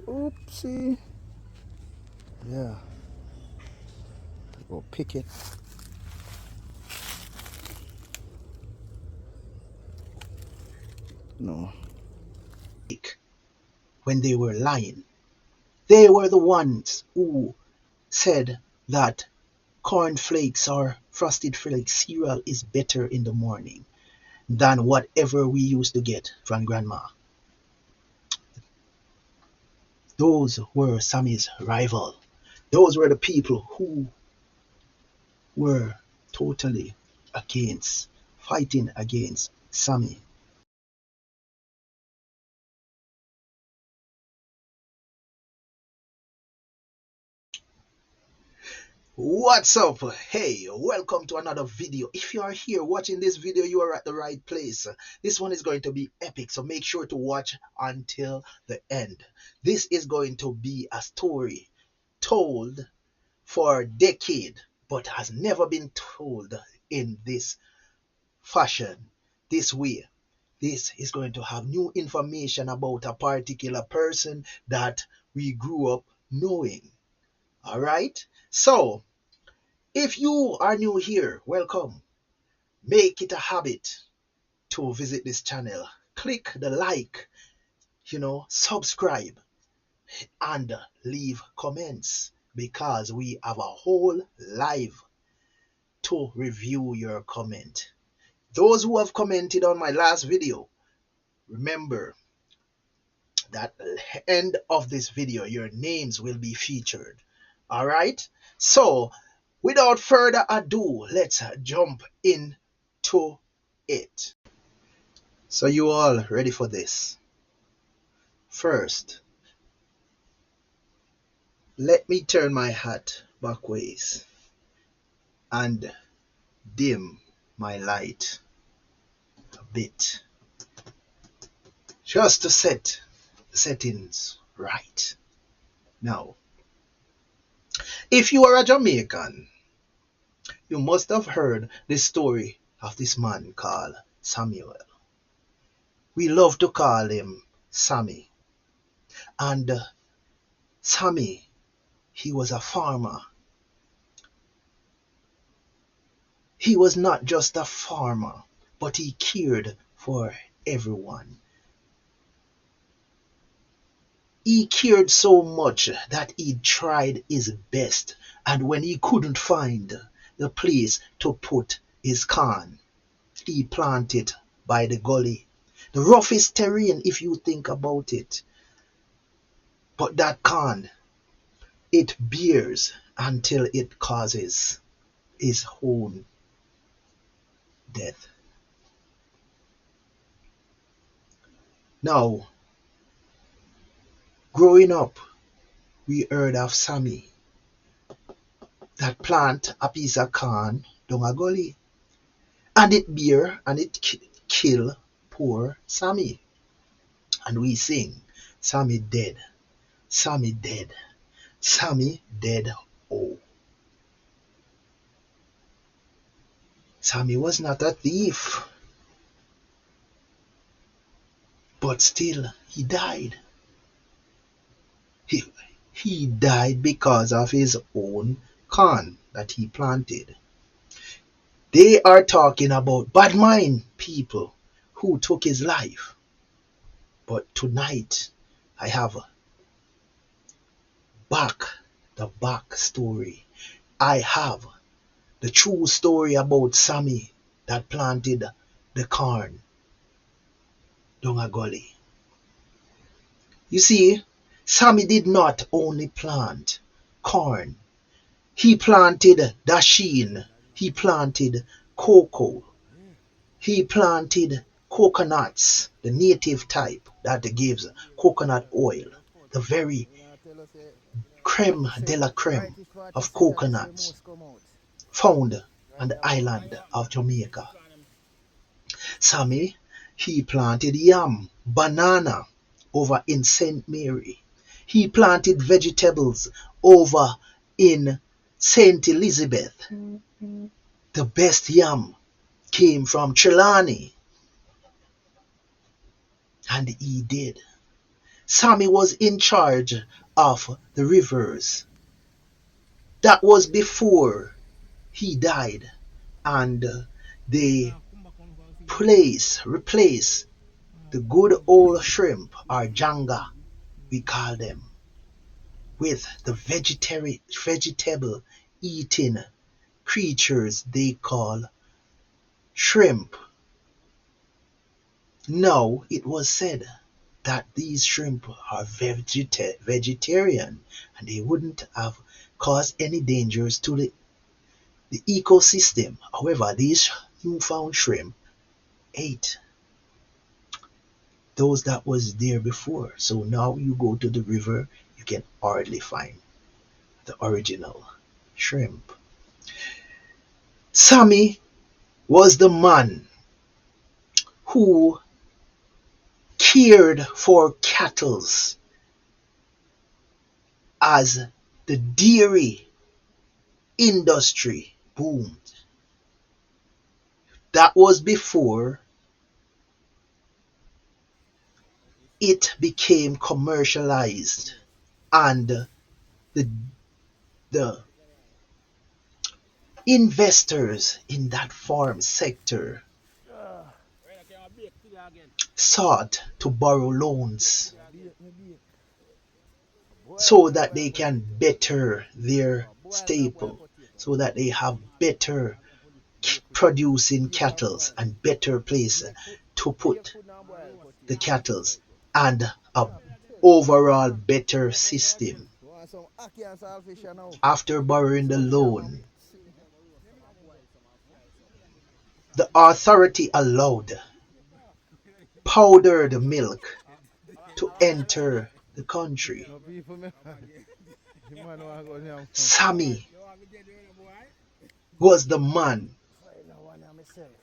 Oopsie. Yeah. Go pick it. No. When they were lying. They were the ones who said that cornflakes or frosted flakes cereal is better in the morning than whatever we used to get from grandma. Those were Sammy's rival. Those were the people who were totally against, fighting against Sammy. What's up? Hey, welcome to another video. If you are here watching this video, you are at the right place. This one is going to be epic, so make sure to watch until the end. This is going to be a story told for a decade, but has never been told in this fashion, this way. This is going to have new information about a particular person that we grew up knowing. All right? So, if you are new here, welcome. Make it a habit to visit this channel. Click the like, subscribe, and leave comments because we have a whole live to review your comment. Those who have commented on my last video, remember that at the end of this video, your names will be featured. All right? So, without further ado, let's jump into it. So, you all ready for this? First, let me turn my hat back ways and dim my light a bit just to set the settings right. Now, if you are a Jamaican, you must have heard the story of this man called Samuel. We love to call him Sammy. And Sammy, he was a farmer. He was not just a farmer, but he cared for everyone. He cared so much that he tried his best, and when he couldn't find the place to put his corn, he planted by the gully. The roughest terrain if you think about it. But that corn, it bears until it causes his own death. Now, growing up, we heard of Sammy that plant a piece of corn down a gully, and it bear and it kill poor Sammy. And we sing, Sammy dead, Sammy dead, Sammy dead. Oh, Sammy was not a thief, but still he died. He, he died because of his own corn that he planted. They are talking about bad mind people who took his life. But tonight I have the back story. I have the true story about Sammy that planted the corn down a gully. You see, Sammy did not only plant corn. He planted dasheen. He planted cocoa. He planted coconuts, the native type that gives coconut oil, the very creme de la creme of coconuts found on the island of Jamaica. Sammy, he planted yam, banana over in St. Mary. He planted vegetables over in St. Elizabeth. The best yam came from Trelawney. And he did. Sammy was in charge of the rivers. That was before he died, and they replace the good old shrimp or janga, we call them, with the vegetable eating creatures they call shrimp. Now it was said that these shrimp are vegetarian and they wouldn't have caused any dangers to the ecosystem. However, these newfound shrimp ate those that was there before. So now you go to the river, you can hardly find the original shrimp. Sammy was the man who cared for cattle as the dairy industry boomed. That was before it became commercialized and the, the investors in that farm sector sought to borrow loans so that they can better their staple, so that they have better producing cattle and better place to put the cattle and a overall better system. After borrowing the loan, the authority allowed powdered milk to enter the country. Sammy was the man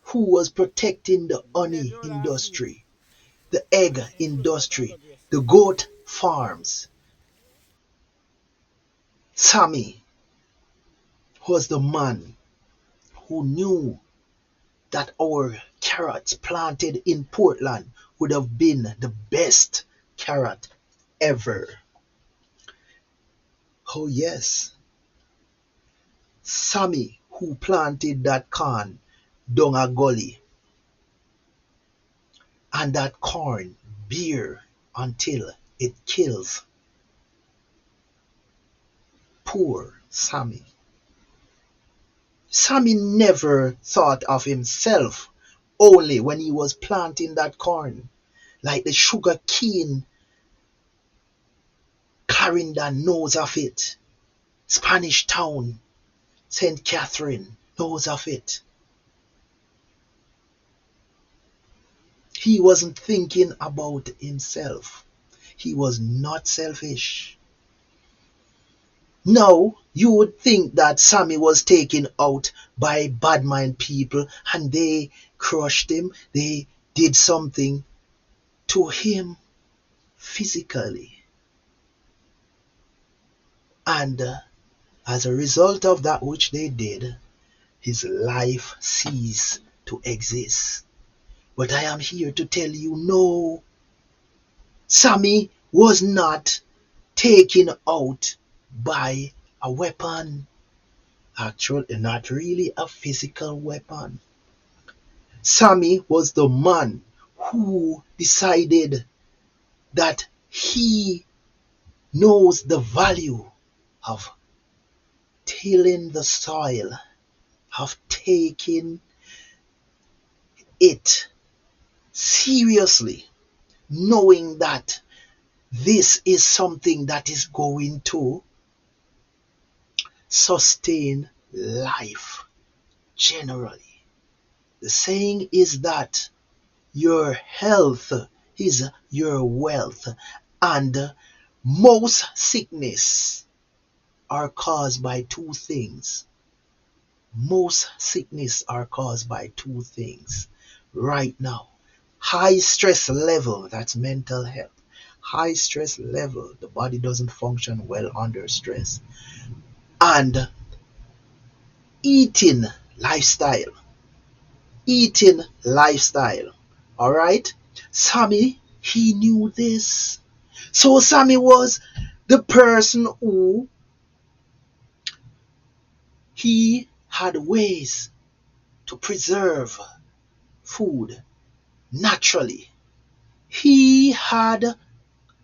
who was protecting the honey industry, the egg industry, the goat farms. Sammy was the man who knew that our carrots planted in Portland would have been the best carrot ever. Oh yes, Sammy who planted that corn down a gully and that corn bear until it kills poor Sammy. Sammy never thought of himself only when he was planting that corn, like the sugar cane. Clarendon knows of it. Spanish Town, St. Catherine knows of it. He wasn't thinking about himself. He was not selfish. Now, you would think that Sammy was taken out by bad mind people and they crushed him, they did something to him physically. And as a result of that which they did, his life ceased to exist. But I am here to tell you, no, Sammy was not taken out by a weapon. Actually, not really a physical weapon. Sammy was the man who decided that he knows the value of tilling the soil, of taking it seriously, knowing that this is something that is going to sustain life generally. The saying is that your health is your wealth, and most sickness are caused by two things. Most sickness are caused by two things right now. High stress level, that's mental health. High stress level, the body doesn't function well under stress. And eating lifestyle. Eating lifestyle. Alright? Sammy, he knew this. So Sammy was the person who he had ways to preserve food naturally. He had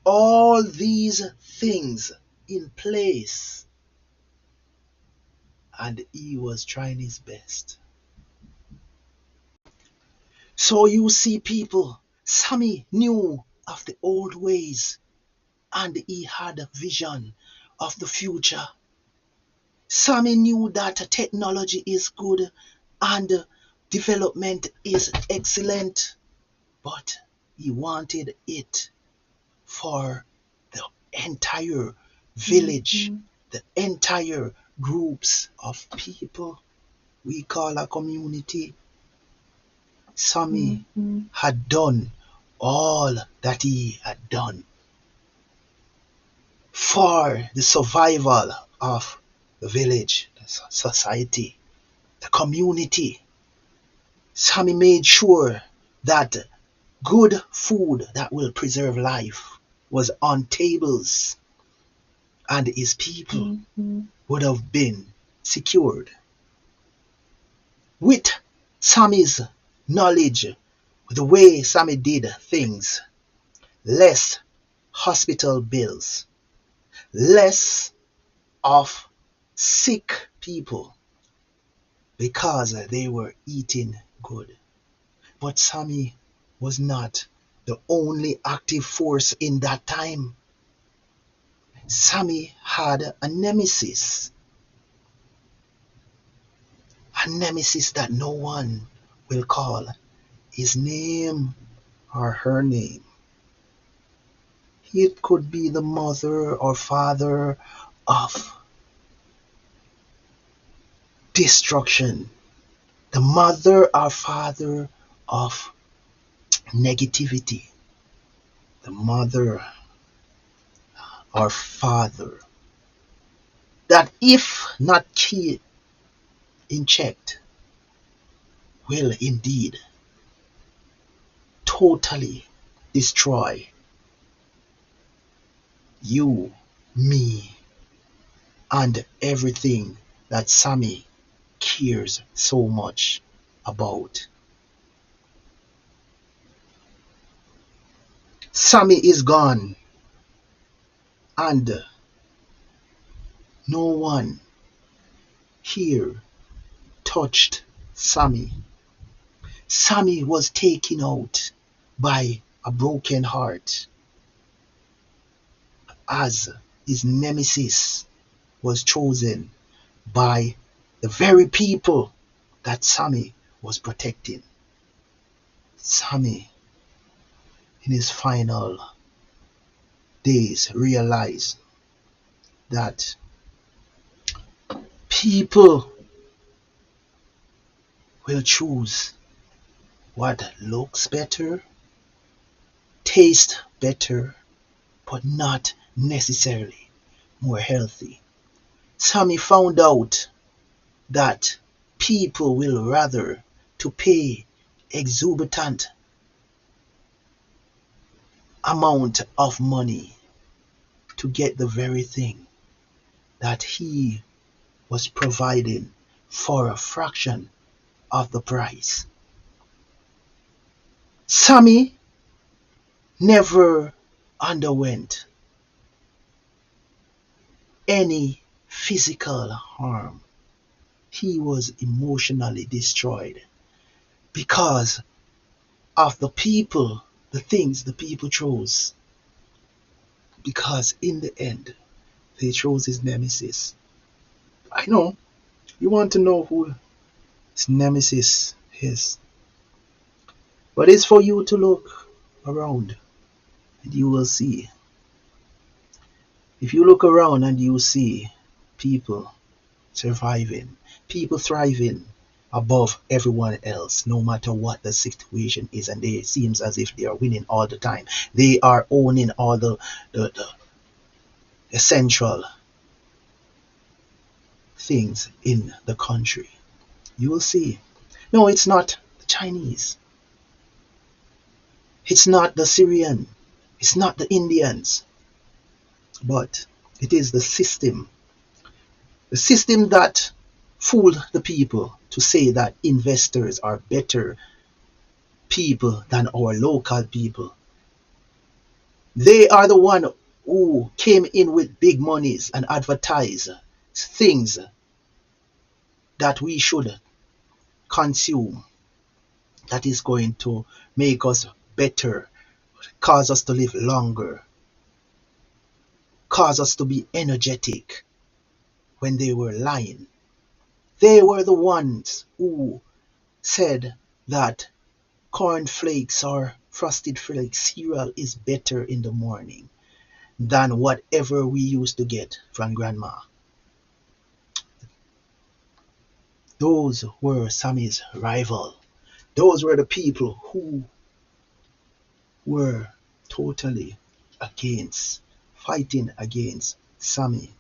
all these things in place and he was trying his best. So you see, people, Sammy knew of the old ways and he had a vision of the future. Sammy knew that technology is good and development is excellent, but he wanted it for the entire village, the entire groups of people we call a community. Sammy had done all that he had done for the survival of the village, the society, the community. Sammy made sure that good food that will preserve life was on tables and his people would have been secured. With Sammy's knowledge, the way Sammy did things, less hospital bills, less of sick people because they were eating good. But Sammy was not the only active force in that time. Sammy had a nemesis that no one will call his name or her name. It could be the mother or father of destruction, the mother or father of negativity, the mother or father that, if not key in checked, will indeed totally destroy you, me, and everything that Sammy cares so much about. Sammy is gone, and no one here touched Sammy. Sammy was taken out by a broken heart as his nemesis was chosen by the very people that Sammy was protecting. Sammy, in his final days, realized that people will choose what looks better, tastes better, but not necessarily more healthy. Sammy found out that people will rather to pay exorbitant amount of money to get the very thing that he was providing for a fraction of the price. Sammy never underwent any physical harm. He was emotionally destroyed because of the people, the things the people chose. Because in the end, they chose his nemesis. I know you want to know who his nemesis is, but it's for you to look around and you will see. If you look around and you see people surviving, people thriving above everyone else, no matter what the situation is, and it seems as if they are winning all the time. They are owning all the essential things in the country. You will see. No, it's not the Chinese. It's not the Syrian. It's not the Indians, but it is the system. The system that fooled the people to say that investors are better people than our local people. They are the one who came in with big monies and advertise things that we should consume that is going to make us better, cause us to live longer, cause us to be energetic when they were lying. They were the ones who said that cornflakes or frosted flakes cereal is better in the morning than whatever we used to get from grandma. Those were Sammy's rival. Those were the people who were totally against, fighting against Sammy.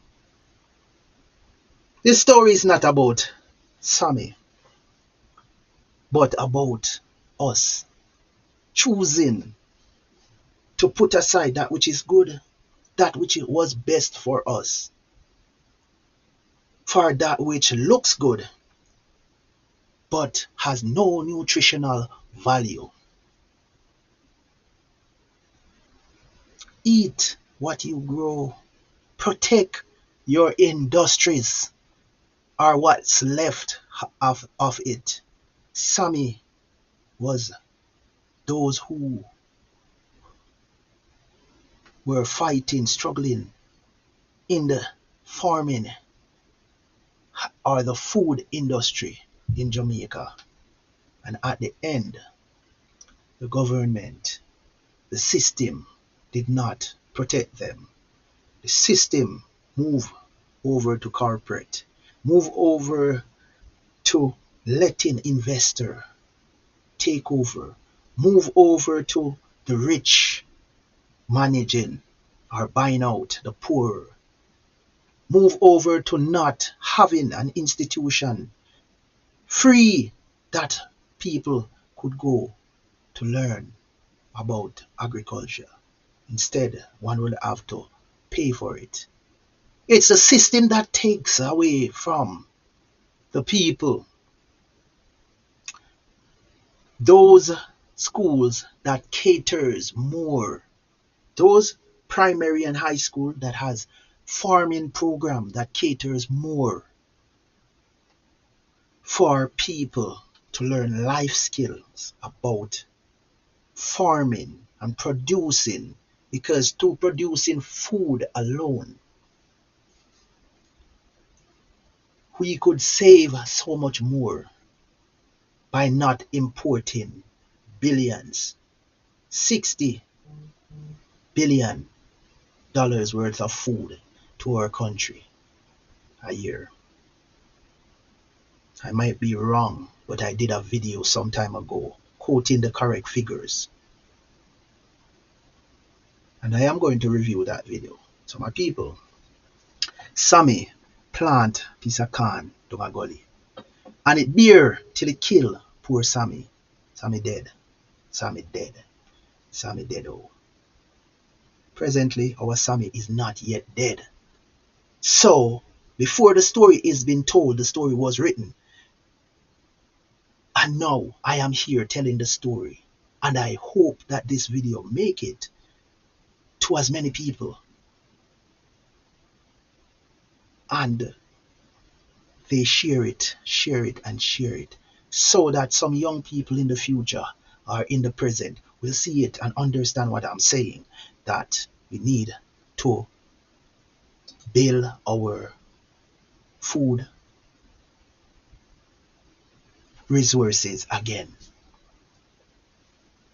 This story is not about Sammy, but about us choosing to put aside that which is good, that which was best for us, for that which looks good but has no nutritional value. Eat what you grow, protect your industries or what's left of it. Sammy was those who were fighting, struggling in the farming or the food industry in Jamaica. And at the end, the government, the system did not protect them. The system moved over to corporate, moved over to letting investor take over, move over to the rich managing or buying out the poor, move over to not having an institution free that people could go to learn about agriculture. Instead, one will have to pay for it. It's a system that takes away from the people those schools that caters more, those primary and high school that has farming program that caters more for people to learn life skills about farming and producing, because through producing food alone we could save so much more by not importing billions, $60 billion worth of food to our country a year. I might be wrong, but I did a video some time ago quoting the correct figures. And I am going to review that video. So my people, Sammy plant piece of corn to a gully. And it bear till it kill poor Sammy. Sammy dead. Sammy dead. Sammy dead oh. Presently our Sammy is not yet dead. So before the story is been told, the story was written. And now I am here telling the story. And I hope that this video make it to as many people. And they share it, and share it. So that some young people in the future or in the present will see it and understand what I'm saying. That we need to build our food resources again.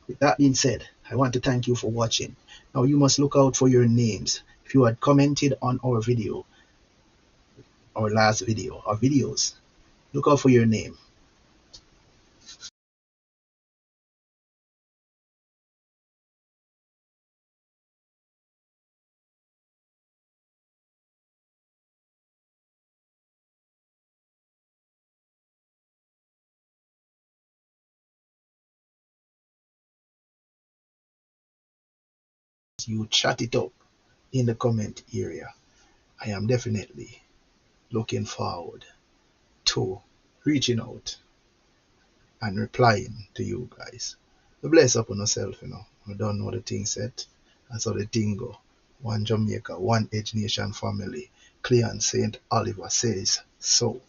With that being said, I want to thank you for watching. Now you must look out for your names. If you had commented on our video, our last video, our videos, look out for your name. you chat it up in the comment area. I am definitely looking forward to reaching out and replying to you guys. Bless up on yourself, We don't know the thing set. That's how the thing go. One Jamaica, one Edge Nation family. Cleon St. Oliver says so.